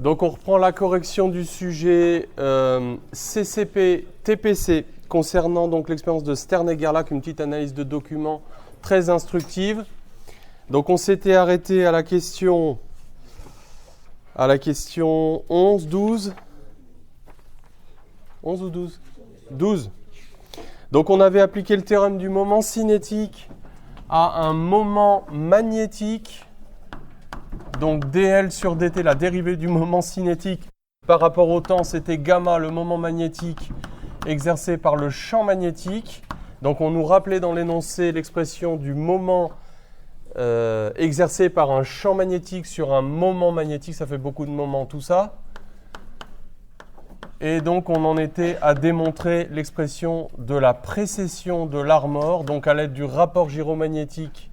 Donc on reprend la correction du sujet CCP TPC concernant donc l'expérience de Stern et Gerlach, une petite analyse de documents très instructive. Donc on s'était arrêté à la question 11, 12. 11 ou 12 12. Donc on avait appliqué le théorème du moment cinétique à un moment magnétique. Donc dl sur dt, la dérivée du moment cinétique par rapport au temps, c'était gamma, le moment magnétique exercé par le champ magnétique. Donc on nous rappelait dans l'énoncé l'expression du moment exercé par un champ magnétique sur un moment magnétique, ça fait beaucoup de moments tout ça. Et donc on en était à démontrer l'expression de la précession de l'armor, donc à l'aide du rapport gyromagnétique.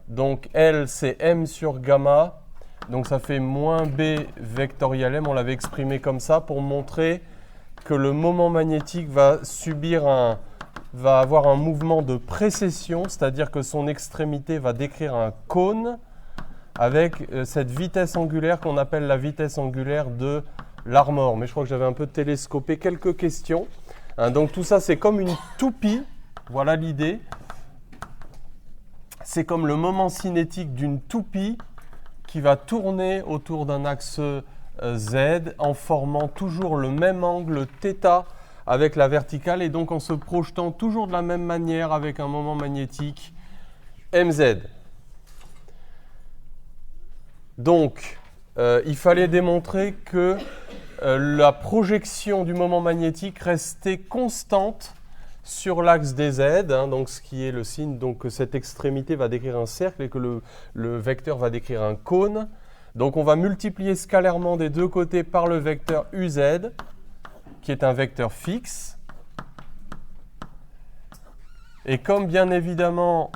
Donc L c'est M sur gamma, donc ça fait moins B vectoriel M, on l'avait exprimé comme ça pour montrer que le moment magnétique va avoir un mouvement de précession, c'est-à-dire que son extrémité va décrire un cône avec cette vitesse angulaire qu'on appelle la vitesse angulaire de l'armor. Mais je crois que j'avais un peu télescopé quelques questions. Donc tout ça c'est comme une toupie, voilà l'idée. C'est comme le moment cinétique d'une toupie qui va tourner autour d'un axe Z en formant toujours le même angle θ avec la verticale et donc en se projetant toujours de la même manière avec un moment magnétique mz. Donc, il fallait démontrer que la projection du moment magnétique restait constante sur l'axe des Z, donc ce qui est le signe donc, que cette extrémité va décrire un cercle et que le vecteur va décrire un cône. Donc on va multiplier scalairement des deux côtés par le vecteur UZ, qui est un vecteur fixe. Et comme bien évidemment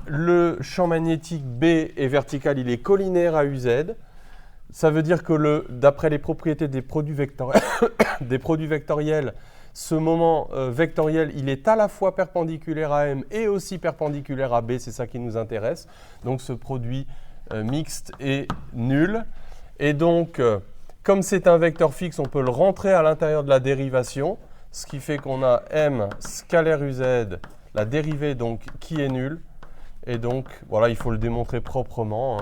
le champ magnétique B est vertical, il est collinaire à UZ, ça veut dire que d'après les propriétés des produits vectoriels, ce moment vectoriel, il est à la fois perpendiculaire à M et aussi perpendiculaire à B, c'est ça qui nous intéresse. Donc ce produit mixte est nul. Et donc, comme c'est un vecteur fixe, on peut le rentrer à l'intérieur de la dérivation, ce qui fait qu'on a M scalaire UZ, la dérivée donc qui est nulle. Et donc, voilà, il faut le démontrer proprement.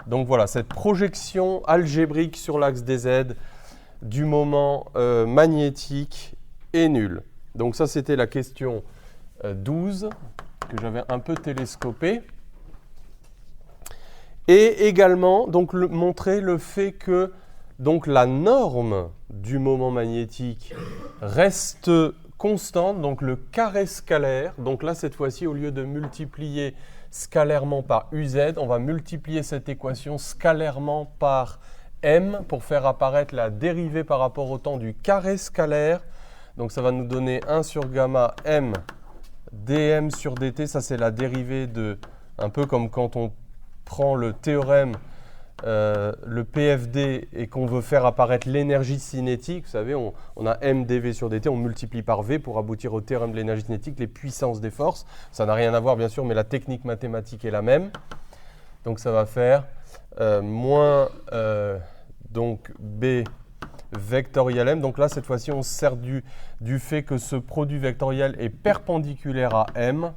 Donc voilà, cette projection algébrique sur l'axe des Z du moment magnétique est nulle. Donc ça, c'était la question 12, que j'avais un peu télescopée. Et également, donc, montrer le fait que donc, la norme du moment magnétique reste constante, donc le carré scalaire. Donc là, cette fois-ci, au lieu de multiplier scalairement par UZ, on va multiplier cette équation scalairement par M pour faire apparaître la dérivée par rapport au temps du carré scalaire. Donc ça va nous donner 1 sur gamma M dm sur dt. Ça, c'est la dérivée de, un peu comme quand on prend le théorème, le PFD, et qu'on veut faire apparaître l'énergie cinétique. Vous savez, on a M dv sur dt, on multiplie par V pour aboutir au théorème de l'énergie cinétique, les puissances des forces. Ça n'a rien à voir, bien sûr, mais la technique mathématique est la même. Donc ça va faire moins donc B vectoriel M. Donc là, cette fois-ci, on se sert du fait que ce produit vectoriel est perpendiculaire à M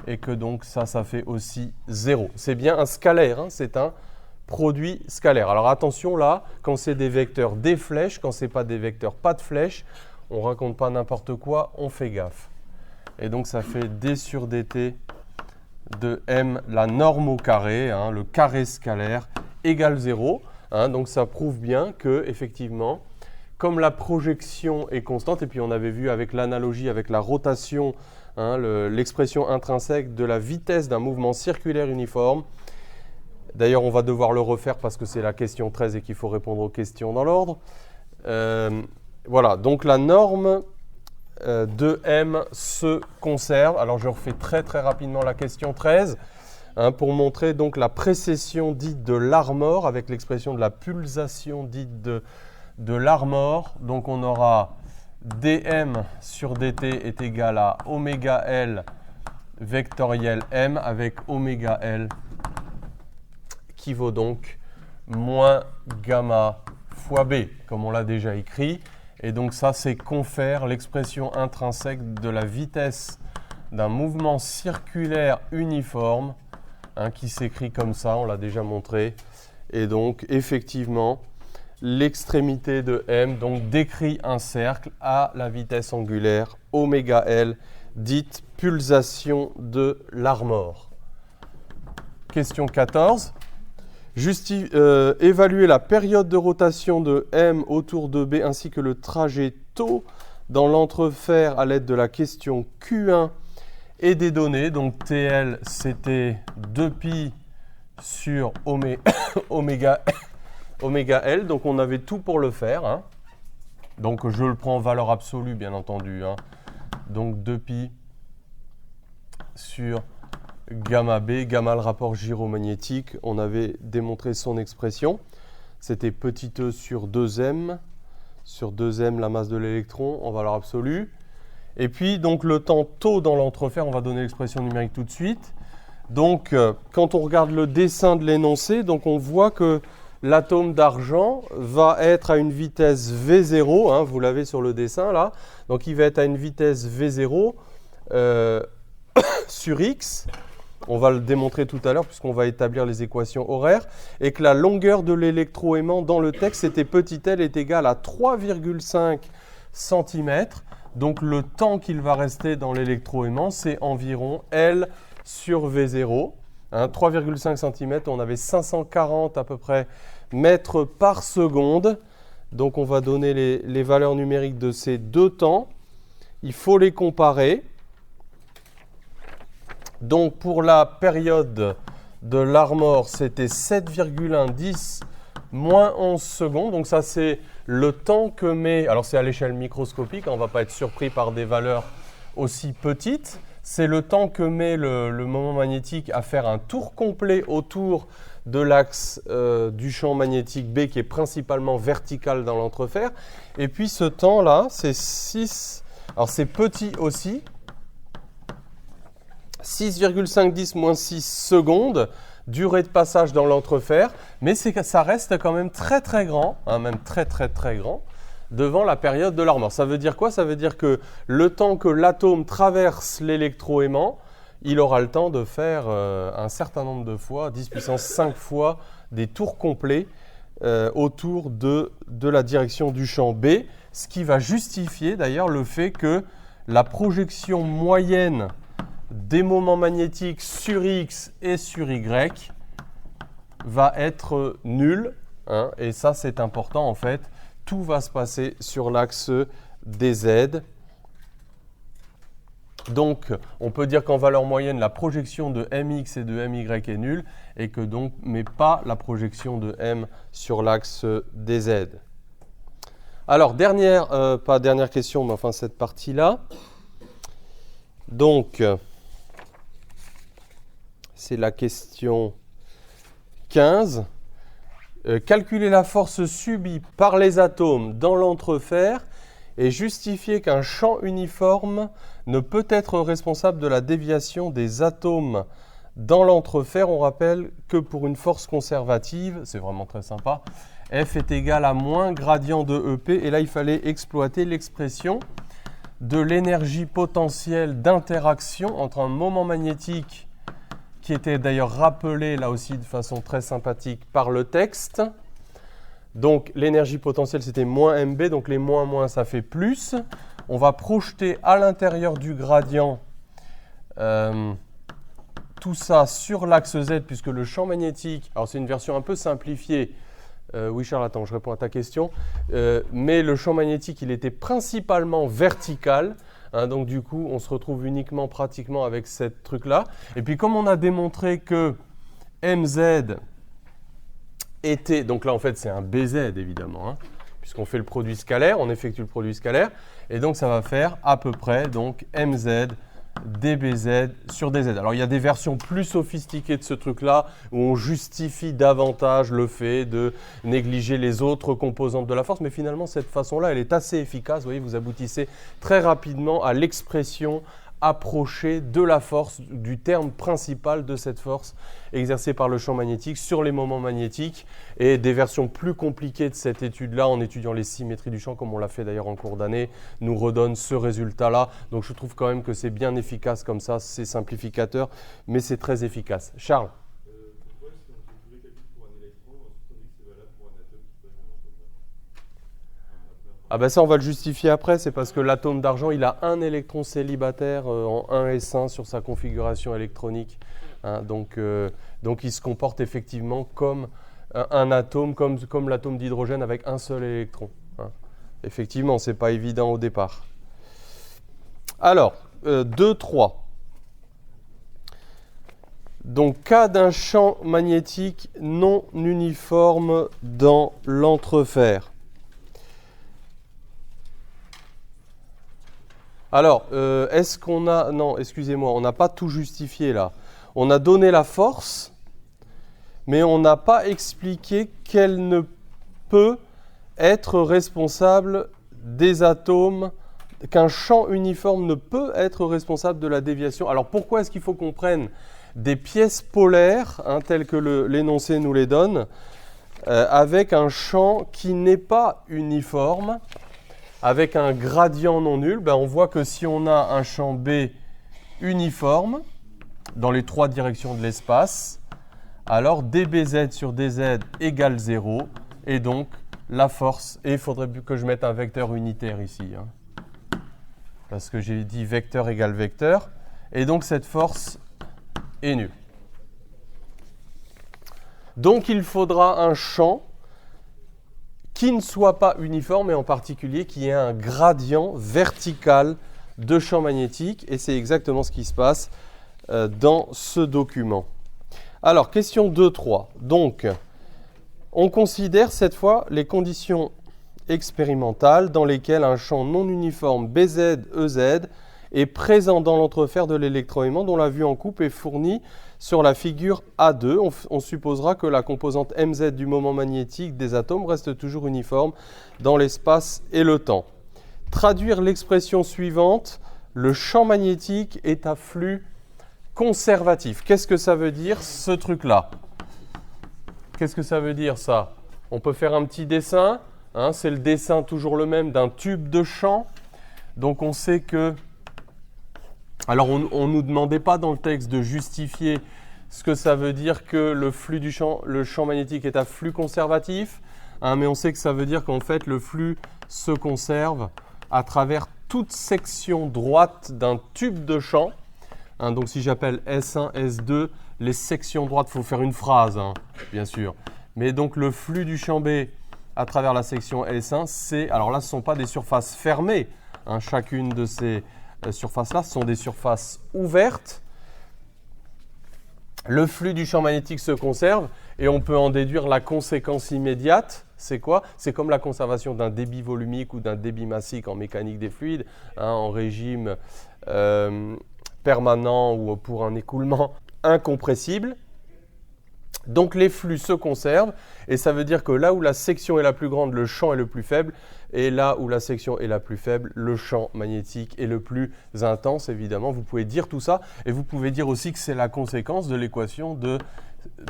et que donc ça fait aussi 0. C'est bien un scalaire, c'est un produit scalaire. Alors attention là, quand c'est des vecteurs des flèches, quand ce n'est pas des vecteurs pas de flèches, on ne raconte pas n'importe quoi, on fait gaffe. Et donc ça fait d sur dt de M, la norme au carré, le carré scalaire, égale 0. Donc ça prouve bien que, effectivement, comme la projection est constante, et puis on avait vu avec l'analogie, avec la rotation, l'expression intrinsèque de la vitesse d'un mouvement circulaire uniforme. D'ailleurs, on va devoir le refaire parce que c'est la question 13 et qu'il faut répondre aux questions dans l'ordre. Voilà, donc la norme de M se conserve. Alors je refais très très rapidement la question 13 pour montrer donc la précession dite de l'armor avec l'expression de la pulsation dite de l'armor. Donc on aura dm sur dt est égal à oméga L vectoriel M avec oméga L qui vaut donc moins gamma fois B, comme on l'a déjà écrit. Et donc ça, c'est confère l'expression intrinsèque de la vitesse d'un mouvement circulaire uniforme, hein, qui s'écrit comme ça, on l'a déjà montré. Et donc, effectivement, l'extrémité de m donc, décrit un cercle à la vitesse angulaire oméga L, dite pulsation de l'Armor. Question 14. Évaluer la période de rotation de m autour de B ainsi que le trajet tau dans l'entrefer à l'aide de la question Q1 et des données. Donc TL, c'était 2pi sur oméga L. Donc on avait tout pour le faire, hein. Donc je le prends en valeur absolue, bien entendu, hein. Donc 2pi sur gamma B, gamma le rapport gyromagnétique, on avait démontré son expression. C'était petit e sur 2m, la masse de l'électron en valeur absolue. Et puis donc le temps tau dans l'entrefer, on va donner l'expression numérique tout de suite. Donc quand on regarde le dessin de l'énoncé, donc on voit que l'atome d'argent va être à une vitesse V0, hein, vous l'avez sur le dessin là, donc il va être à une vitesse V0 sur X. On va le démontrer tout à l'heure puisqu'on va établir les équations horaires, et que la longueur de l'électroaimant dans le texte, c'était petit l est égal à 3,5 cm. Donc le temps qu'il va rester dans l'électroaimant, c'est environ L sur V0. Hein, 3,5 cm, on avait 540 à peu près mètres par seconde. Donc on va donner les valeurs numériques de ces deux temps. Il faut les comparer. Donc pour la période de l'Armor, c'était 7,10 moins 11 secondes. Donc ça, c'est le temps que met, alors c'est à l'échelle microscopique, on ne va pas être surpris par des valeurs aussi petites. C'est le temps que met le moment magnétique à faire un tour complet autour de l'axe du champ magnétique B, qui est principalement vertical dans l'entrefer. Et puis ce temps-là, c'est 6, alors c'est petit aussi, 6,510 moins 6 secondes, durée de passage dans l'entrefer, mais ça reste quand même très très grand, hein, même très très très grand, devant la période de l'Armor. Ça veut dire quoi? Ça veut dire que le temps que l'atome traverse l'électroaimant, il aura le temps de faire un certain nombre de fois, 10 puissance 5 fois, des tours complets autour de la direction du champ B, ce qui va justifier d'ailleurs le fait que la projection moyenne des moments magnétiques sur X et sur Y va être nulle, hein, et ça c'est important en fait. Tout va se passer sur l'axe des Z. Donc on peut dire qu'en valeur moyenne, la projection de MX et de MY est nulle, et que donc, mais pas la projection de M sur l'axe des Z. Alors pas dernière question, mais enfin cette partie-là. Donc c'est la question 15. Calculer la force subie par les atomes dans l'entrefer et justifier qu'un champ uniforme ne peut être responsable de la déviation des atomes dans l'entrefer. On rappelle que pour une force conservative, c'est vraiment très sympa, F est égal à moins gradient de EP, et là il fallait exploiter l'expression de l'énergie potentielle d'interaction entre un moment magnétique, qui était d'ailleurs rappelé là aussi de façon très sympathique par le texte. Donc l'énergie potentielle c'était moins mb, donc les moins ça fait plus. On va projeter à l'intérieur du gradient tout ça sur l'axe Z, puisque le champ magnétique, alors c'est une version un peu simplifiée, oui Charles, attends, je réponds à ta question, mais le champ magnétique il était principalement vertical. Hein, donc du coup, on se retrouve uniquement pratiquement avec ce truc-là. Et puis comme on a démontré que MZ était, donc là en fait c'est un BZ évidemment, hein, puisqu'on fait le produit scalaire, on effectue le produit scalaire, et donc ça va faire à peu près donc MZ dBZ sur dZ. Alors il y a des versions plus sophistiquées de ce truc-là où on justifie davantage le fait de négliger les autres composantes de la force, mais finalement cette façon-là elle est assez efficace. Vous voyez, vous aboutissez très rapidement à l'expression approcher de la force, du terme principal de cette force exercée par le champ magnétique sur les moments magnétiques. Et des versions plus compliquées de cette étude-là, en étudiant les symétries du champ, comme on l'a fait d'ailleurs en cours d'année, nous redonnent ce résultat-là. Donc je trouve quand même que c'est bien efficace comme ça, c'est simplificateur, mais c'est très efficace. Charles? Pourquoi est-ce qu'on fait tous les calculs pour un électron, tandis que c'est valable pour un atome qui passe dans l'entonnoir? Ah ben ça, on va le justifier après, c'est parce que l'atome d'argent, il a un électron célibataire en 1s1 sur sa configuration électronique. Hein, donc il se comporte effectivement comme un atome, comme l'atome d'hydrogène avec un seul électron. Hein. Effectivement, ce n'est pas évident au départ. Alors, 2, 3. Donc, cas d'un champ magnétique non uniforme dans l'entrefer. Alors, est-ce qu'on a... Non, excusez-moi, on n'a pas tout justifié là. On a donné la force, mais on n'a pas expliqué qu'elle ne peut être responsable des atomes, qu'un champ uniforme ne peut être responsable de la déviation. Alors, pourquoi est-ce qu'il faut qu'on prenne des pièces polaires, hein, telles que l'énoncé nous les donne, avec un champ qui n'est pas uniforme, avec un gradient non nul? Ben, on voit que si on a un champ B uniforme dans les trois directions de l'espace, alors dBz sur dz égale 0, et donc la force, et il faudrait que je mette un vecteur unitaire ici, hein, parce que j'ai dit vecteur égale vecteur, et donc cette force est nulle. Donc il faudra un champ qui ne soit pas uniforme, et en particulier qui ait un gradient vertical de champ magnétique, et c'est exactement ce qui se passe dans ce document. Alors, question 2-3. Donc, on considère cette fois les conditions expérimentales dans lesquelles un champ non uniforme BZ-EZ est présent dans l'entrefer de l'électroaimant dont la vue en coupe est fournie sur la figure A2. On supposera que la composante mz du moment magnétique des atomes reste toujours uniforme dans l'espace et le temps. Traduire l'expression suivante, le champ magnétique est à flux conservatif. Qu'est-ce que ça veut dire, ce truc-là? Qu'est-ce que ça veut dire, ça? On peut faire un petit dessin. Hein, c'est le dessin toujours le même d'un tube de champ. Donc on sait que... Alors on ne nous demandait pas dans le texte de justifier ce que ça veut dire que le champ magnétique est à flux conservatif. Hein, mais on sait que ça veut dire qu'en fait le flux se conserve à travers toute section droite d'un tube de champ. Hein, donc si j'appelle S1, S2, les sections droites, il faut faire une phrase, hein, bien sûr. Mais donc le flux du champ B à travers la section S1, c'est... Alors là, ce ne sont pas des surfaces fermées. Hein, chacune de ces surfaces-là, ce sont des surfaces ouvertes. Le flux du champ magnétique se conserve et on peut en déduire la conséquence immédiate. C'est quoi? C'est comme la conservation d'un débit volumique ou d'un débit massique en mécanique des fluides, hein, en régime... permanent ou pour un écoulement incompressible. Donc les flux se conservent et ça veut dire que là où la section est la plus grande, le champ est le plus faible, et là où la section est la plus faible, le champ magnétique est le plus intense, évidemment. Vous pouvez dire tout ça et vous pouvez dire aussi que c'est la conséquence de l'équation de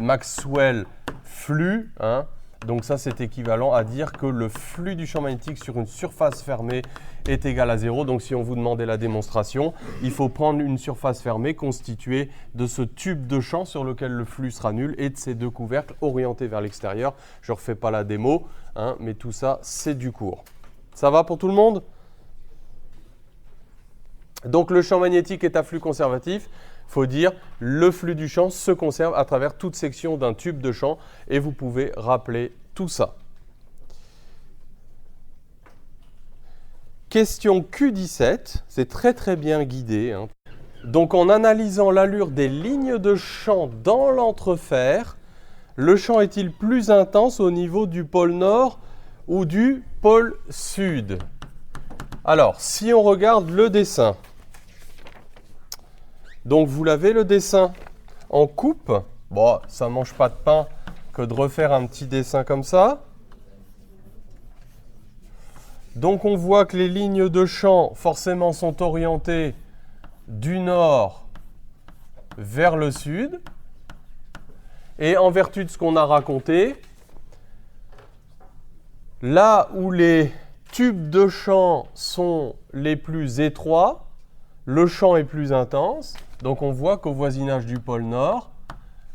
Maxwell-flux. Hein. Donc ça, c'est équivalent à dire que le flux du champ magnétique sur une surface fermée est égal à 0. Donc si on vous demandait la démonstration, il faut prendre une surface fermée constituée de ce tube de champ sur lequel le flux sera nul et de ces deux couvercles orientés vers l'extérieur. Je ne refais pas la démo, hein, mais tout ça, c'est du cours. Ça va pour tout le monde? Donc le champ magnétique est à flux conservatif. Il faut dire le flux du champ se conserve à travers toute section d'un tube de champ et vous pouvez rappeler tout ça. Question Q17, c'est très bien guidé. Hein. Donc en analysant l'allure des lignes de champ dans l'entrefer, le champ est-il plus intense au niveau du pôle nord ou du pôle sud? Alors, si on regarde le dessin, donc vous l'avez le dessin en coupe. Bon, ça ne mange pas de pain que de refaire un petit dessin comme ça. Donc on voit que les lignes de champ forcément sont orientées du nord vers le sud. Et en vertu de ce qu'on a raconté, là où les tubes de champ sont les plus étroits, le champ est plus intense. Donc on voit qu'au voisinage du pôle nord,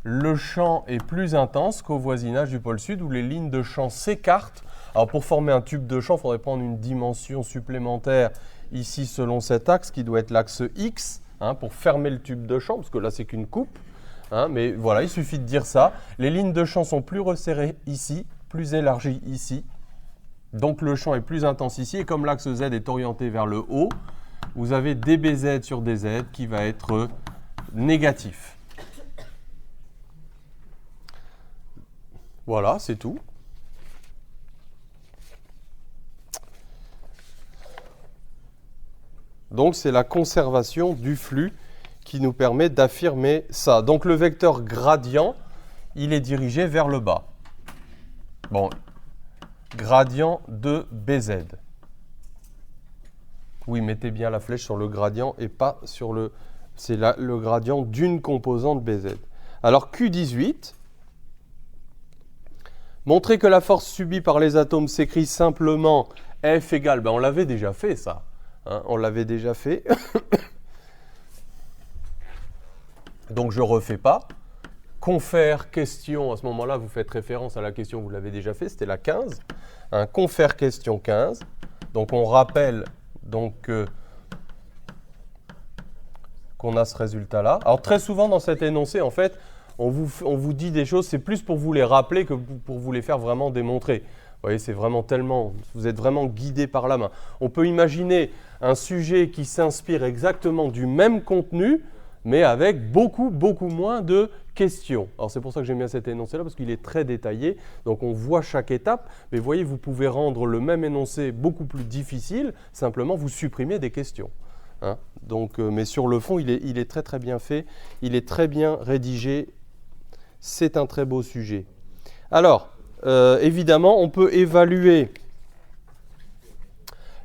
le champ est plus intense qu'au voisinage du pôle sud où les lignes de champ s'écartent. Alors pour former un tube de champ, il faudrait prendre une dimension supplémentaire ici selon cet axe qui doit être l'axe X pour fermer le tube de champ, parce que là c'est qu'une coupe. Mais voilà, il suffit de dire ça. Les lignes de champ sont plus resserrées ici, plus élargies ici. Donc le champ est plus intense ici. Et comme l'axe Z est orienté vers le haut, vous avez dBz sur dz qui va être négatif. Voilà, c'est tout. Donc c'est la conservation du flux qui nous permet d'affirmer ça. Donc le vecteur gradient, il est dirigé vers le bas. Bon, gradient de BZ. Oui, mettez bien la flèche sur le gradient et pas sur le... C'est le gradient d'une composante BZ. Alors Q18, montrer que la force subie par les atomes s'écrit simplement F égale... on l'avait déjà fait ça. On l'avait déjà fait. Donc je ne refais pas. Confère question, à ce moment-là, vous faites référence à la question, vous l'avez déjà fait, c'était la 15. Confère question 15. Donc on rappelle qu'on a ce résultat-là. Alors très souvent dans cet énoncé, en fait, on vous dit des choses, c'est plus pour vous les rappeler que pour vous les faire vraiment démontrer. Vous voyez, c'est vraiment tellement, vous êtes vraiment guidé par la main. On peut imaginer un sujet qui s'inspire exactement du même contenu, mais avec beaucoup moins de questions. Alors c'est pour ça que j'aime bien cet énoncé-là, parce qu'il est très détaillé, donc on voit chaque étape, mais vous voyez, vous pouvez rendre le même énoncé beaucoup plus difficile, simplement vous supprimez des questions. Donc, mais sur le fond, il est très bien fait, il est très bien rédigé, c'est un très beau sujet. Alors, évidemment, on peut évaluer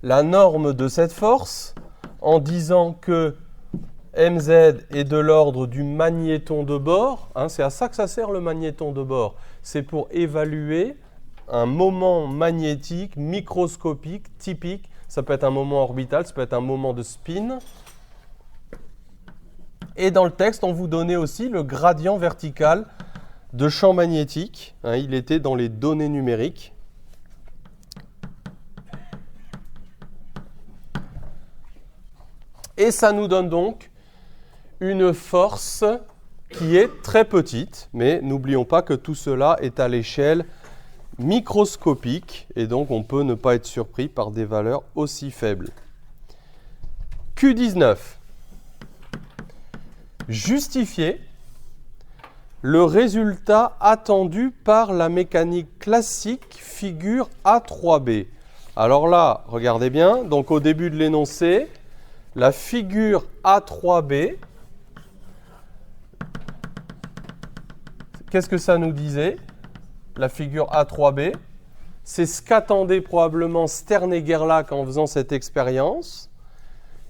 la norme de cette force en disant que Mz est de l'ordre du magnéton de bord. C'est à ça que ça sert le magnéton de bord. C'est pour évaluer un moment magnétique microscopique typique. Ça peut être un moment orbital, ça peut être un moment de spin. Et dans le texte, on vous donnait aussi le gradient vertical de champ magnétique. Il était dans les données numériques. Et ça nous donne donc une force qui est très petite, mais n'oublions pas que tout cela est à l'échelle microscopique, et donc on peut ne pas être surpris par des valeurs aussi faibles. Q19. Justifier le résultat attendu par la mécanique classique figure A3b. Alors là, regardez bien, donc au début de l'énoncé, la figure A3b, qu'est-ce que ça nous disait? La figure A3b, c'est ce qu'attendait probablement Stern et Gerlach en faisant cette expérience.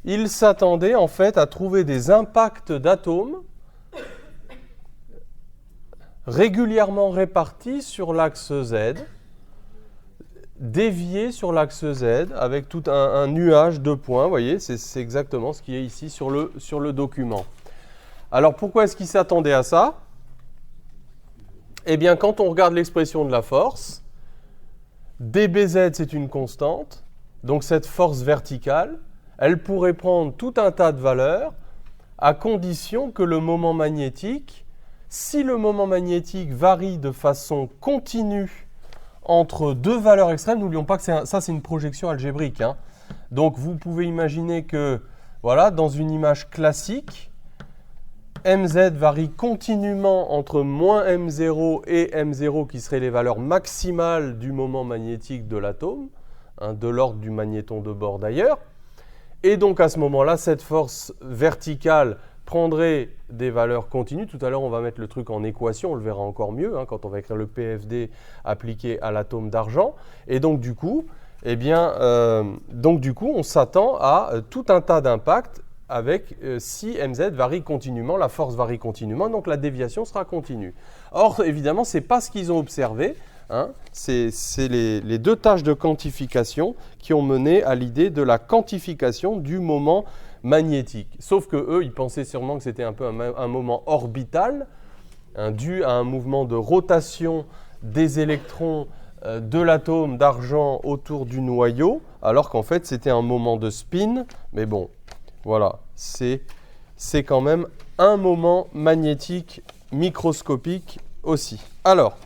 Ils s'attendaient en fait à trouver des impacts d'atomes régulièrement répartis sur l'axe Z, déviés sur l'axe Z avec tout un nuage de points. Vous voyez, c'est exactement ce qui est ici sur le document. Alors pourquoi est-ce qu'ils s'attendaient à ça? Eh bien, quand on regarde l'expression de la force, dBz c'est une constante, donc cette force verticale, elle pourrait prendre tout un tas de valeurs à condition que le moment magnétique, si le moment magnétique varie de façon continue entre deux valeurs extrêmes, n'oublions pas que ça c'est une projection algébrique. Donc vous pouvez imaginer que, voilà, dans une image classique, Mz varie continuellement entre moins M0 et M0 qui seraient les valeurs maximales du moment magnétique de l'atome, de l'ordre du magnéton de bord d'ailleurs. Et donc à ce moment-là, cette force verticale prendrait des valeurs continues. Tout à l'heure, on va mettre le truc en équation, on le verra encore mieux quand on va écrire le PFD appliqué à l'atome d'argent. Et donc du coup, on s'attend à tout un tas d'impacts si mz varie continuellement, la force varie continuellement, donc la déviation sera continue. Or, évidemment, ce n'est pas ce qu'ils ont observé. Hein. C'est les deux tâches de quantification qui ont mené à l'idée de la quantification du moment magnétique. Sauf que eux, ils pensaient sûrement que c'était un peu un moment orbital, hein, dû à un mouvement de rotation des électrons de l'atome d'argent autour du noyau, alors qu'en fait c'était un moment de spin, mais bon, voilà, c'est quand même un moment magnétique microscopique aussi. Alors,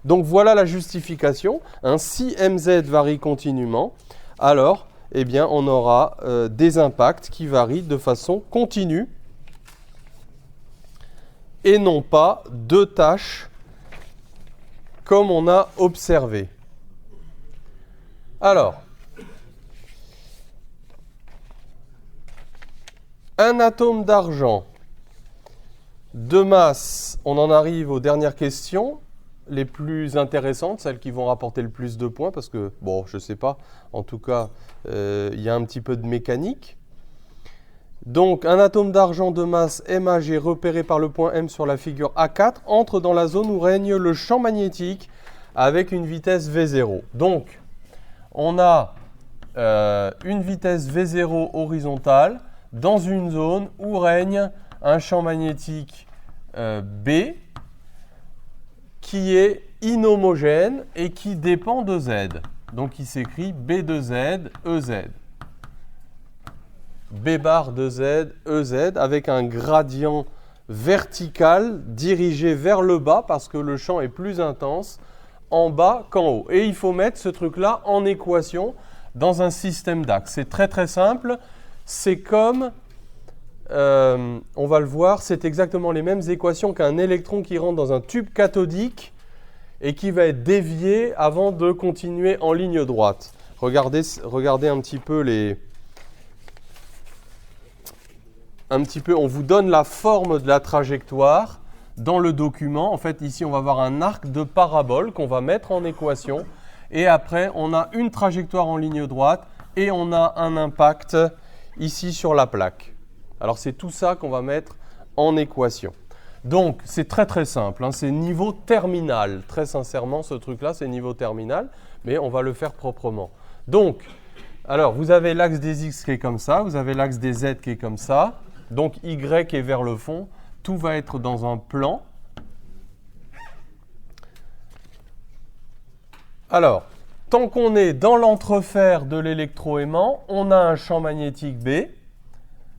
donc voilà la justification, hein, si mz varie continuellement, alors eh bien, on aura des impacts qui varient de façon continue et non pas deux tâches comme on a observé. Alors, un atome d'argent de masse, on en arrive aux dernières questions, les plus intéressantes, celles qui vont rapporter le plus de points, parce que, bon, je ne sais pas, en tout cas, il y a un petit peu de mécanique. Donc, un atome d'argent de masse MAG repéré par le point M sur la figure A4 entre dans la zone où règne le champ magnétique avec une vitesse V0. Donc, on a une vitesse V0 horizontale dans une zone où règne un champ magnétique B qui est inhomogène et qui dépend de Z. Donc, il s'écrit B de Z, EZ. B bar de Z, EZ, avec un gradient vertical dirigé vers le bas parce que le champ est plus intense en bas qu'en haut. Et il faut mettre ce truc-là en équation dans un système d'axes. C'est très très simple. C'est comme, on va le voir, c'est exactement les mêmes équations qu'un électron qui rentre dans un tube cathodique et qui va être dévié avant de continuer en ligne droite. Regardez un petit peu on vous donne la forme de la trajectoire dans le document. En fait, ici, on va avoir un arc de parabole qu'on va mettre en équation. Et après, on a une trajectoire en ligne droite et on a un impact ici sur la plaque. Alors, c'est tout ça qu'on va mettre en équation. Donc, c'est très très simple. Hein, c'est niveau terminal. Très sincèrement, ce truc-là, c'est niveau terminal. Mais on va le faire proprement. Donc, alors, vous avez l'axe des X qui est comme ça. Vous avez l'axe des Z qui est comme ça. Donc, Y est vers le fond. Tout va être dans un plan. Alors, tant qu'on est dans l'entrefer de l'électroaimant, on a un champ magnétique B.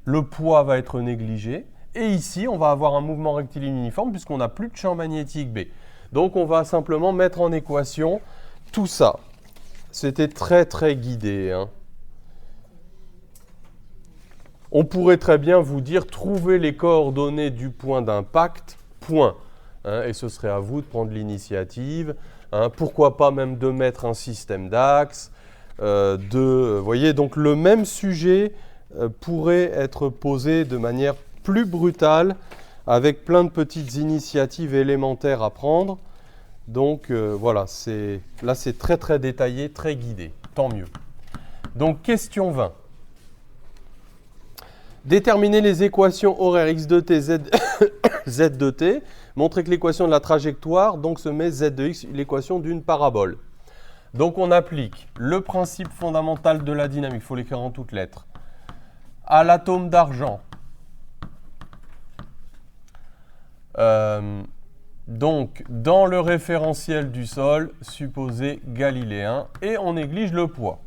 Le poids va être négligé. Et ici, on va avoir un mouvement rectiligne uniforme puisqu'on n'a plus de champ magnétique B. Donc, on va simplement mettre en équation tout ça. C'était très, très guidé, hein. On pourrait très bien vous dire, trouvez les coordonnées du point d'impact, point. Hein, et ce serait à vous de prendre l'initiative. Hein, pourquoi pas même de mettre un système d'axes. Vous voyez, donc le même sujet pourrait être posé de manière plus brutale, avec plein de petites initiatives élémentaires à prendre. Donc voilà, là c'est très très détaillé, très guidé, tant mieux. Donc question 20. Déterminer les équations horaires x de t, z de t. Montrer que l'équation de la trajectoire donc se met z de x, l'équation d'une parabole. Donc on applique le principe fondamental de la dynamique, il faut l'écrire en toutes lettres, à l'atome d'argent. Donc dans le référentiel du sol, supposé galiléen, et on néglige le poids.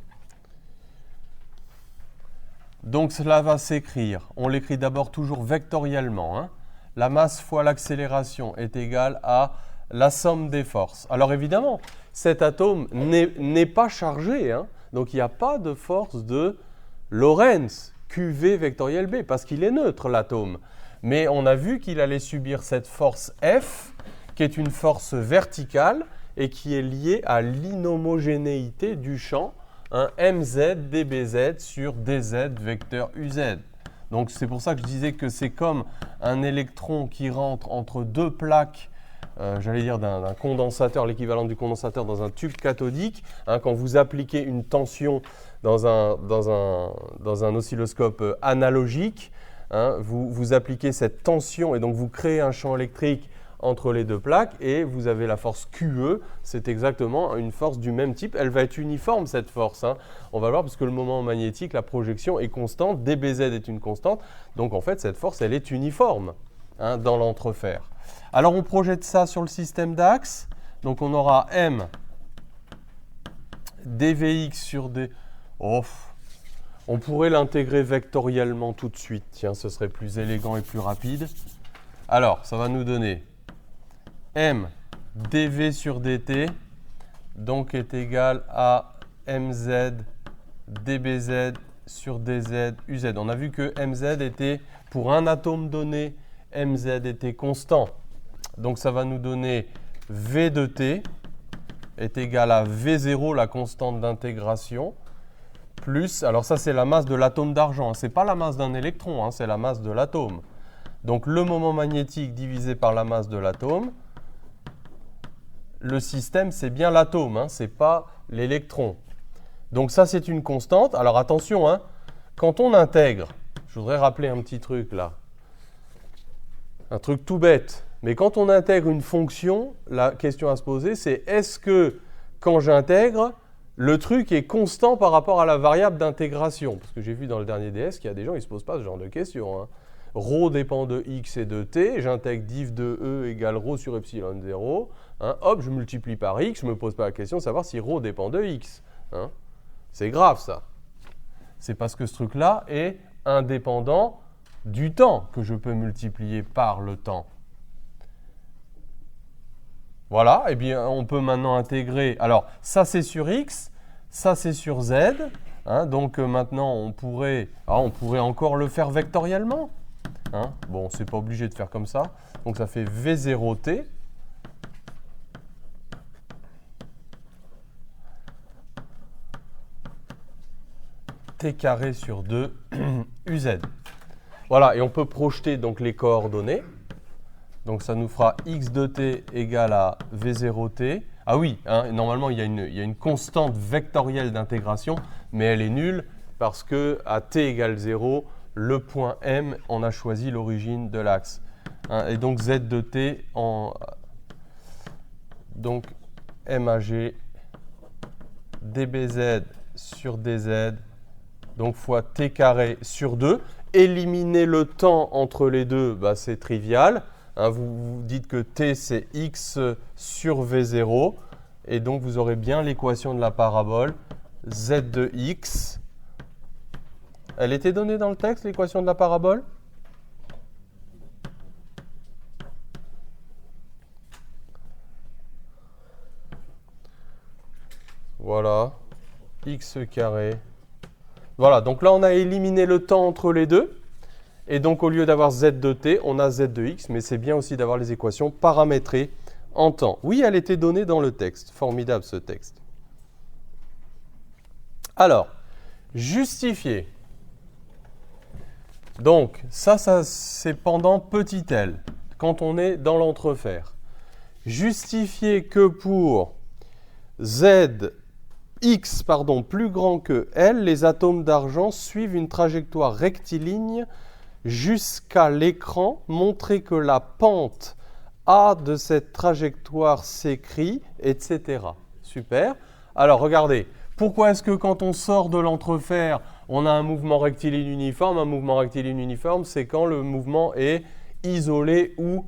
Donc cela va s'écrire, on l'écrit d'abord toujours vectoriellement, hein. La masse fois l'accélération est égale à la somme des forces. Alors évidemment, cet atome n'est pas chargé, hein. Donc il n'y a pas de force de Lorentz, QV vectoriel B, parce qu'il est neutre l'atome. Mais on a vu qu'il allait subir cette force F, qui est une force verticale et qui est liée à l'inhomogénéité du champ, un MZ dBz sur DZ vecteur UZ. Donc c'est pour ça que je disais que c'est comme un électron qui rentre entre deux plaques, j'allais dire d'un condensateur, l'équivalent du condensateur dans un tube cathodique. Hein, quand vous appliquez une tension dans un oscilloscope analogique, hein, vous appliquez cette tension et donc vous créez un champ électrique entre les deux plaques et vous avez la force QE, c'est exactement une force du même type. Elle va être uniforme cette force, hein. On va voir parce que le moment magnétique, la projection est constante, dBz est une constante, donc en fait cette force elle est uniforme, hein, dans l'entrefer. Alors on projette ça sur le système d'axe, donc on aura M dVx sur d. Oh, on pourrait l'intégrer vectoriellement tout de suite, tiens, ce serait plus élégant et plus rapide. Alors ça va nous donner M dV sur dt, donc est égal à mz dBz sur dz uz. On a vu que mz était, pour un atome donné, mz était constant. Donc ça va nous donner V de t est égal à V0, la constante d'intégration, plus, alors ça c'est la masse de l'atome d'argent, ce n'est pas la masse d'un électron, hein, c'est la masse de l'atome. Donc le moment magnétique divisé par la masse de l'atome, le système c'est bien l'atome, hein, ce n'est pas l'électron. Donc ça c'est une constante. Alors attention, hein, quand on intègre, je voudrais rappeler un petit truc là, un truc tout bête, mais quand on intègre une fonction, la question à se poser c'est est-ce que quand j'intègre, le truc est constant par rapport à la variable d'intégration? Parce que j'ai vu dans le dernier DS qu'il y a des gens qui ne se posent pas ce genre de questions, hein. Rho dépend de x et de t, j'intègre div de e égale rho sur epsilon 0, hein, hop, je multiplie par x, je ne me pose pas la question de savoir si rho dépend de x, hein. C'est grave ça. C'est parce que ce truc-là est indépendant du temps que je peux multiplier par le temps. Voilà, et bien on peut maintenant intégrer, alors ça c'est sur x, ça c'est sur z, hein, donc maintenant on pourrait encore le faire vectoriellement. Hein, bon, c'est pas obligé de faire comme ça. Donc ça fait V0t t carré sur 2 uz. Voilà, et on peut projeter donc les coordonnées. Donc ça nous fera x de t égale à V0t. Ah oui, hein, normalement il y a une constante vectorielle d'intégration, mais elle est nulle parce que à t égale 0, le point M, on a choisi l'origine de l'axe. Hein, et donc z de t, donc MAG dBz sur dz, donc fois t carré sur 2. Éliminer le temps entre les deux, bah, c'est trivial. Hein, vous dites que t c'est x sur V0, et donc vous aurez bien l'équation de la parabole z de x. Elle était donnée dans le texte, l'équation de la parabole? Voilà, x carré. Voilà, donc là on a éliminé le temps entre les deux. Et donc au lieu d'avoir z de t, on a z de x, mais c'est bien aussi d'avoir les équations paramétrées en temps. Oui, elle était donnée dans le texte. Formidable ce texte. Alors, justifier. Donc, ça c'est pendant petit l, quand on est dans l'entrefer. Justifier que pour x plus grand que L, les atomes d'argent suivent une trajectoire rectiligne jusqu'à l'écran. Montrer que la pente A de cette trajectoire s'écrit, etc. Super. Alors, regardez. Pourquoi est-ce que quand on sort de l'entrefer, on a un mouvement rectiligne uniforme? Un mouvement rectiligne uniforme, c'est quand le mouvement est isolé ou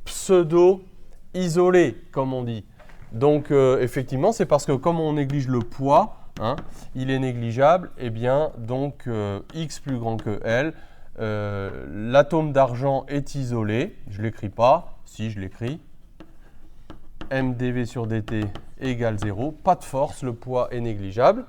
pseudo-isolé, comme on dit. Donc, effectivement, c'est parce que comme on néglige le poids, hein, il est négligeable, et bien, donc, x plus grand que L, l'atome d'argent est isolé. Je ne l'écris pas, si je l'écris. M dV sur dt égale 0, pas de force, le poids est négligeable,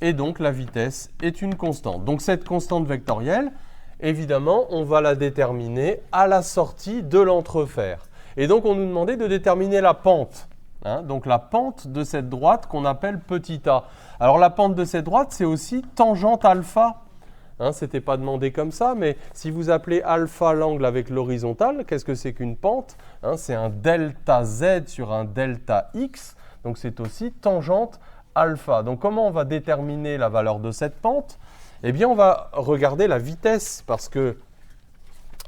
et donc la vitesse est une constante. Donc cette constante vectorielle, évidemment, on va la déterminer à la sortie de l'entrefer. Et donc on nous demandait de déterminer la pente, hein, donc la pente de cette droite qu'on appelle petit a. Alors la pente de cette droite, c'est aussi tangente alpha. Hein, ce n'était pas demandé comme ça, mais si vous appelez alpha l'angle avec l'horizontale, qu'est-ce que c'est qu'une pente? Hein, c'est un delta z sur un delta x, donc c'est aussi tangente alpha. Donc comment on va déterminer la valeur de cette pente? Eh bien on va regarder la vitesse, parce que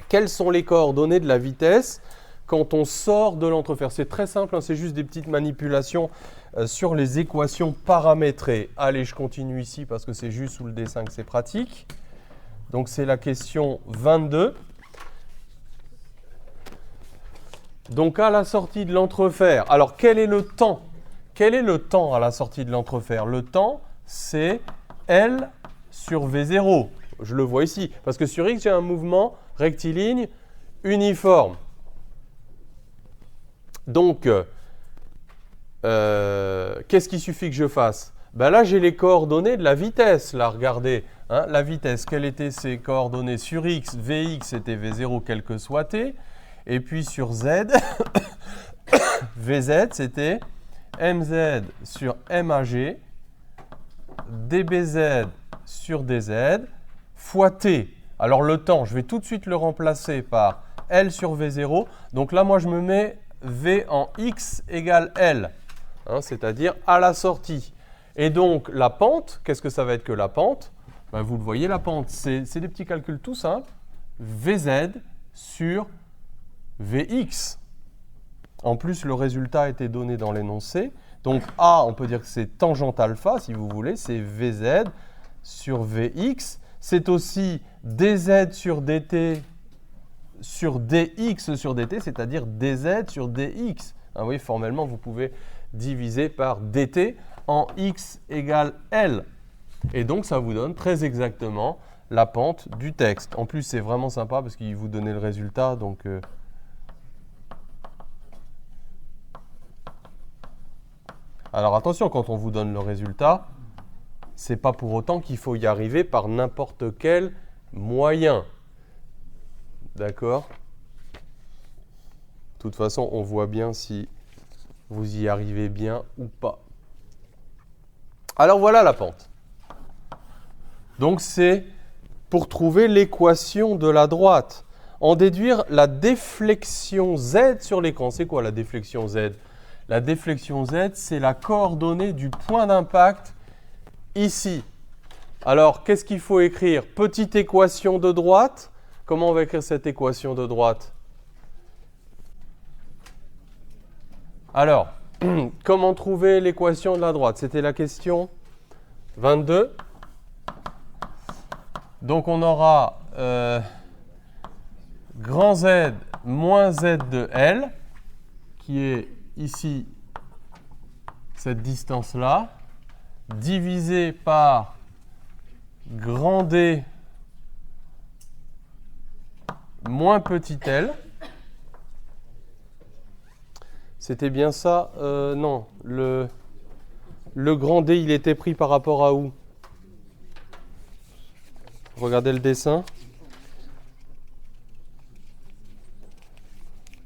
Quelles sont les coordonnées de la vitesse quand on sort de l'entrefer? C'est très simple, hein, c'est juste des petites manipulations sur les équations paramétrées. Allez, je continue ici parce que c'est juste sous le dessin que c'est pratique. Donc c'est la question 22. Donc à la sortie de l'entrefer, alors quel est le temps? Quel est le temps à la sortie de l'entrefer? Le temps, c'est L sur V0. Je le vois ici, parce que sur X, j'ai un mouvement rectiligne uniforme. Donc, qu'est-ce qu'il suffit que je fasse? Ben là, j'ai les coordonnées de la vitesse. Là, regardez, hein, la vitesse, quelles étaient ses coordonnées sur X? Vx, c'était V0, quel que soit T. Et puis sur Z, Vz, c'était Mz sur MAG, dBz sur dz, fois T. Alors le temps, je vais tout de suite le remplacer par L sur V0. Donc là, moi, je me mets V en X égale L, hein, c'est-à-dire à la sortie. Et donc, la pente, qu'est-ce que ça va être que la pente? Ben, vous le voyez, la pente, c'est des petits calculs tout simples. Vz sur Vx. En plus, le résultat a été donné dans l'énoncé. Donc, A, on peut dire que c'est tangente alpha, si vous voulez, c'est Vz sur Vx. C'est aussi dz sur dt sur dx sur dt, c'est-à-dire dz sur dx. Ah oui, formellement, vous pouvez diviser par dt en x égale L. Et donc, ça vous donne très exactement la pente du texte. En plus, c'est vraiment sympa parce qu'il vous donnait le résultat. Donc, alors attention, quand on vous donne le résultat, ce n'est pas pour autant qu'il faut y arriver par n'importe quel moyen. D'accord? De toute façon, on voit bien si vous y arrivez bien ou pas. Alors voilà la pente. Donc c'est pour trouver l'équation de la droite. En déduire la déflexion Z sur l'écran. C'est quoi la déflexion Z? La déflexion Z, c'est la coordonnée du point d'impact ici. Alors, qu'est-ce qu'il faut écrire? Petite équation de droite. Comment on va écrire cette équation de droite? Alors, comment trouver l'équation de la droite? C'était la question 22. Donc, on aura grand Z moins Z de L, qui est ici cette distance-là, divisé par grand D moins petit l. C'était bien ça? Non, le grand D, il était pris par rapport à où? Regardez le dessin.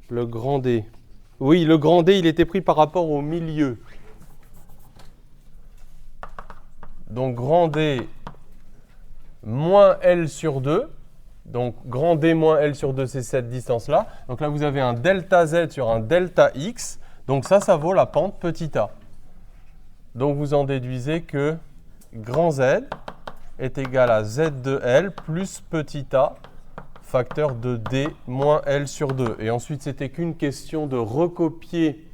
Le grand D. Oui, le grand D, il était pris par rapport au milieu. Donc, grand D moins L sur 2. Donc, grand D moins L sur 2, c'est cette distance-là. Donc là, vous avez un delta Z sur un delta X. Donc ça vaut la pente petit a. Donc, vous en déduisez que grand Z est égal à Z de L plus petit a, facteur de D moins L sur 2. Et ensuite, c'était qu'une question de recopier,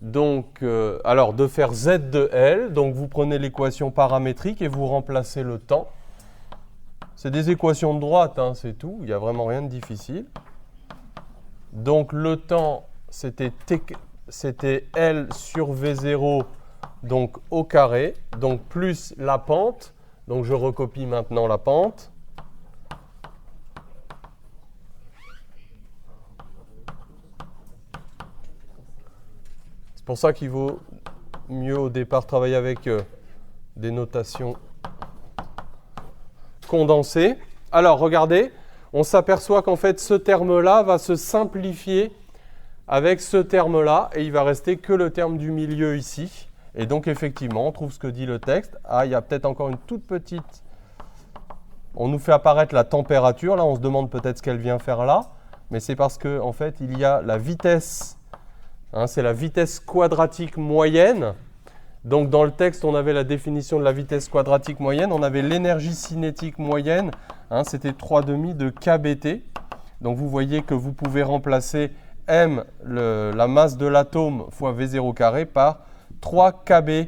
donc, alors de faire Z de L. Donc, vous prenez l'équation paramétrique et vous remplacez le temps. C'est des équations de droite, hein, c'est tout. Il n'y a vraiment rien de difficile. Donc, le temps, c'était L sur V0, donc au carré, donc plus la pente. Donc, je recopie maintenant la pente. C'est pour ça qu'il vaut mieux au départ travailler avec des notations condensées. Alors, regardez, on s'aperçoit qu'en fait, ce terme-là va se simplifier avec ce terme-là et il va rester que le terme du milieu ici. Et donc, effectivement, on trouve ce que dit le texte. Ah, il y a peut-être encore une toute petite... On nous fait apparaître la température. Là, on se demande peut-être ce qu'elle vient faire là. Mais c'est parce qu'en fait, il y a la vitesse. Hein, c'est la vitesse quadratique moyenne. Donc, dans le texte, on avait la définition de la vitesse quadratique moyenne. On avait l'énergie cinétique moyenne. Hein, c'était 3,5 de kBT. Donc vous voyez que vous pouvez remplacer m, la masse de l'atome, fois V0 carré, par 3 kb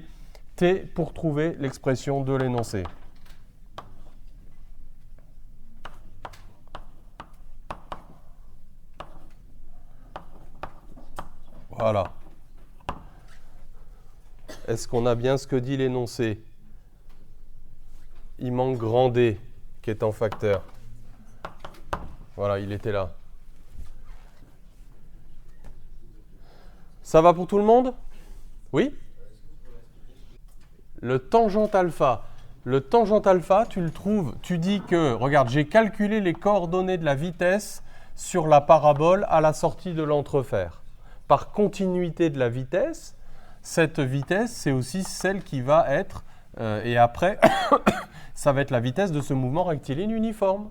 T pour trouver l'expression de l'énoncé. Voilà. Est-ce qu'on a bien ce que dit l'énoncé? Il manque grand D, qui est en facteur. Voilà, il était là. Ça va pour tout le monde? Oui? Le tangent alpha. Le tangent alpha, tu le trouves, tu dis que, regarde, j'ai calculé les coordonnées de la vitesse sur la parabole à la sortie de l'entrefer. Par continuité de la vitesse, cette vitesse, c'est aussi celle qui va être, et après, ça va être la vitesse de ce mouvement rectiligne uniforme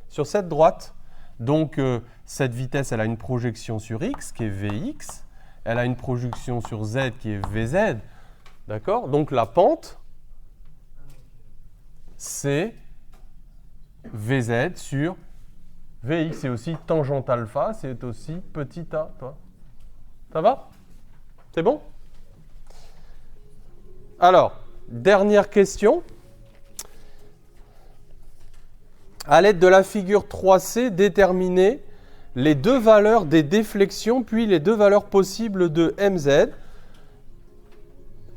sur cette droite. Donc, cette vitesse, elle a une projection sur x, qui est Vx. Elle a une projection sur z, qui est Vz. D'accord? Donc, la pente, c'est Vz sur Vx. C'est aussi tangente alpha, c'est aussi petit a. Toi. Ça va? C'est bon? Alors, dernière question. À l'aide de la figure 3C, déterminez les deux valeurs des déflexions, puis les deux valeurs possibles de mz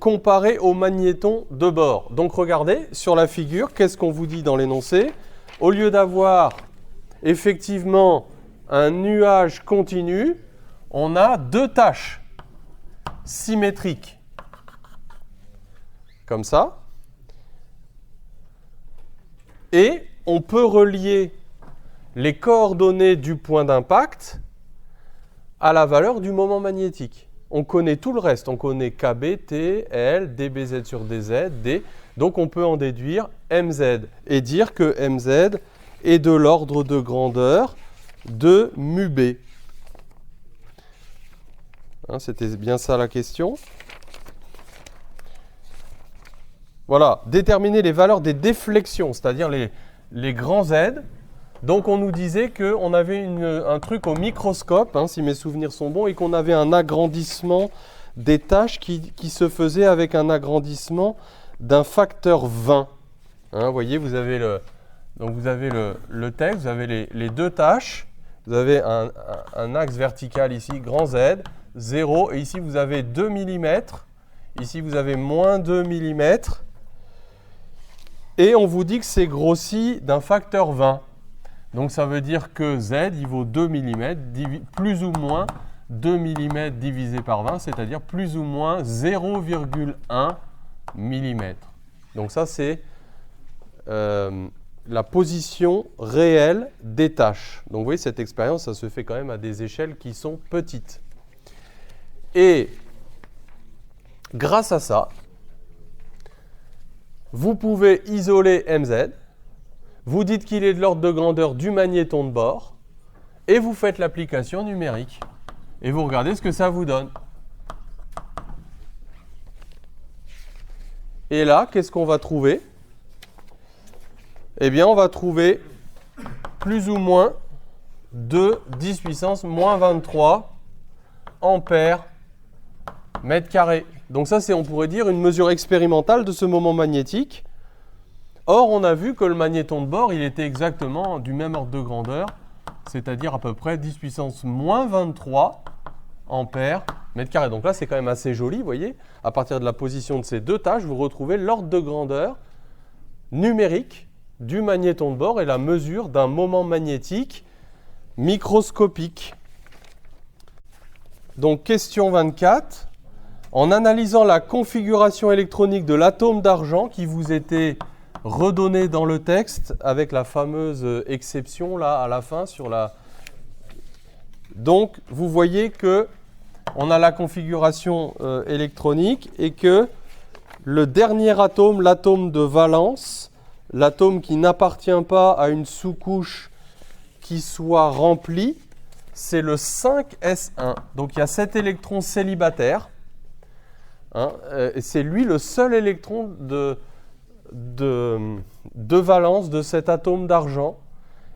comparées au magnéton de bord. Donc regardez, sur la figure, qu'est-ce qu'on vous dit dans l'énoncé? Au lieu d'avoir effectivement un nuage continu, on a deux taches symétriques. Comme ça. Et on peut relier les coordonnées du point d'impact à la valeur du moment magnétique. On connaît tout le reste. On connaît KB, T, L, dBz sur dz, D. Donc on peut en déduire mz et dire que mz est de l'ordre de grandeur de mu b. Hein, c'était bien ça la question. Voilà, déterminer les valeurs des déflexions, c'est-à-dire les grands Z. Donc on nous disait qu'on avait un truc au microscope, hein, si mes souvenirs sont bons, et qu'on avait un agrandissement des tâches qui se faisait avec un agrandissement d'un facteur 20. Hein, vous voyez, vous avez le texte, vous avez les deux tâches, vous avez un axe vertical ici, grand Z, 0, et ici vous avez 2 mm, ici vous avez moins 2 mm, et on vous dit que c'est grossi d'un facteur 20. Donc ça veut dire que Z, il vaut 2 mm, plus ou moins 2 mm divisé par 20, c'est-à-dire plus ou moins 0,1 mm. Donc ça, c'est la position réelle des tâches. Donc vous voyez, cette expérience, ça se fait quand même à des échelles qui sont petites. Et grâce à ça, vous pouvez isoler MZ, vous dites qu'il est de l'ordre de grandeur du magnéton de bord, et vous faites l'application numérique. Et vous regardez ce que ça vous donne. Et là, qu'est-ce qu'on va trouver? Eh bien, on va trouver plus ou moins de 10 puissance moins 23 ampères mètre carré. Donc ça, c'est, on pourrait dire, une mesure expérimentale de ce moment magnétique. Or, on a vu que le magnéton de bord, il était exactement du même ordre de grandeur, c'est-à-dire à peu près 10 puissance moins 23 ampères mètre carré. Donc là, c'est quand même assez joli, vous voyez. À partir de la position de ces deux tâches, vous retrouvez l'ordre de grandeur numérique du magnéton de bord et la mesure d'un moment magnétique microscopique. Donc, question 24. En analysant la configuration électronique de l'atome d'argent qui vous était redonnée dans le texte avec la fameuse exception là à la fin sur la... Donc, vous voyez que on a la configuration électronique et que le dernier atome, l'atome de valence, l'atome qui n'appartient pas à une sous-couche qui soit remplie, c'est le 5s1. Donc, il y a 7 électrons célibataires. Hein, c'est lui le seul électron de valence de cet atome d'argent.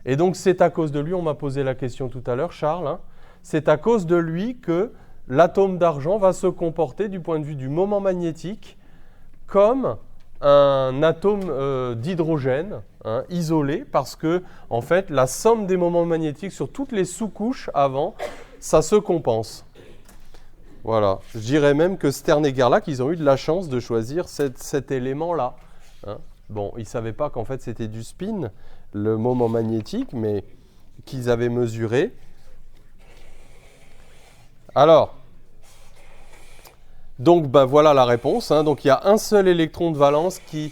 Et donc c'est à cause de lui, on m'a posé la question tout à l'heure, Charles, hein, c'est à cause de lui que l'atome d'argent va se comporter du point de vue du moment magnétique comme un atome d'hydrogène hein, isolé, parce que en fait la somme des moments magnétiques sur toutes les sous-couches avant, ça se compense. Voilà, je dirais même que Stern et Gerlach, ils ont eu de la chance de choisir cet élément-là. Hein. Bon, ils ne savaient pas qu'en fait c'était du spin, le moment magnétique, mais qu'ils avaient mesuré. Alors, donc ben, voilà la réponse. Hein. Donc il y a un seul électron de valence qui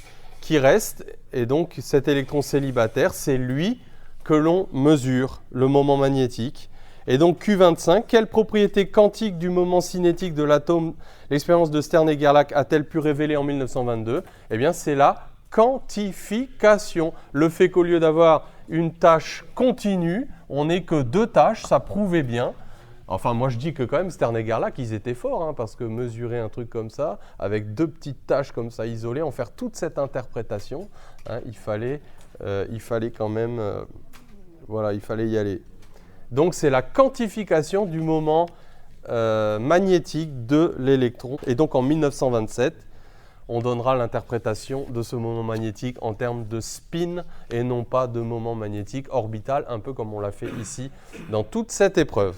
reste, et donc cet électron célibataire, c'est lui que l'on mesure, le moment magnétique. Et donc Q25, quelle propriété quantique du moment cinétique de l'atome l'expérience de Stern et Gerlach a-t-elle pu révéler en 1922 ? Eh bien c'est la quantification. Le fait qu'au lieu d'avoir une tâche continue, on n'ait que 2 tâches, ça prouvait bien. Enfin, moi je dis que quand même Stern et Gerlach, ils étaient forts, hein, parce que mesurer un truc comme ça, avec 2 petites tâches comme ça isolées, en faire toute cette interprétation, hein, il fallait quand même, voilà, il fallait y aller. Donc c'est la quantification du moment magnétique de l'électron. Et donc en 1927, on donnera l'interprétation de ce moment magnétique en termes de spin et non pas de moment magnétique orbital, un peu comme on l'a fait ici dans toute cette épreuve.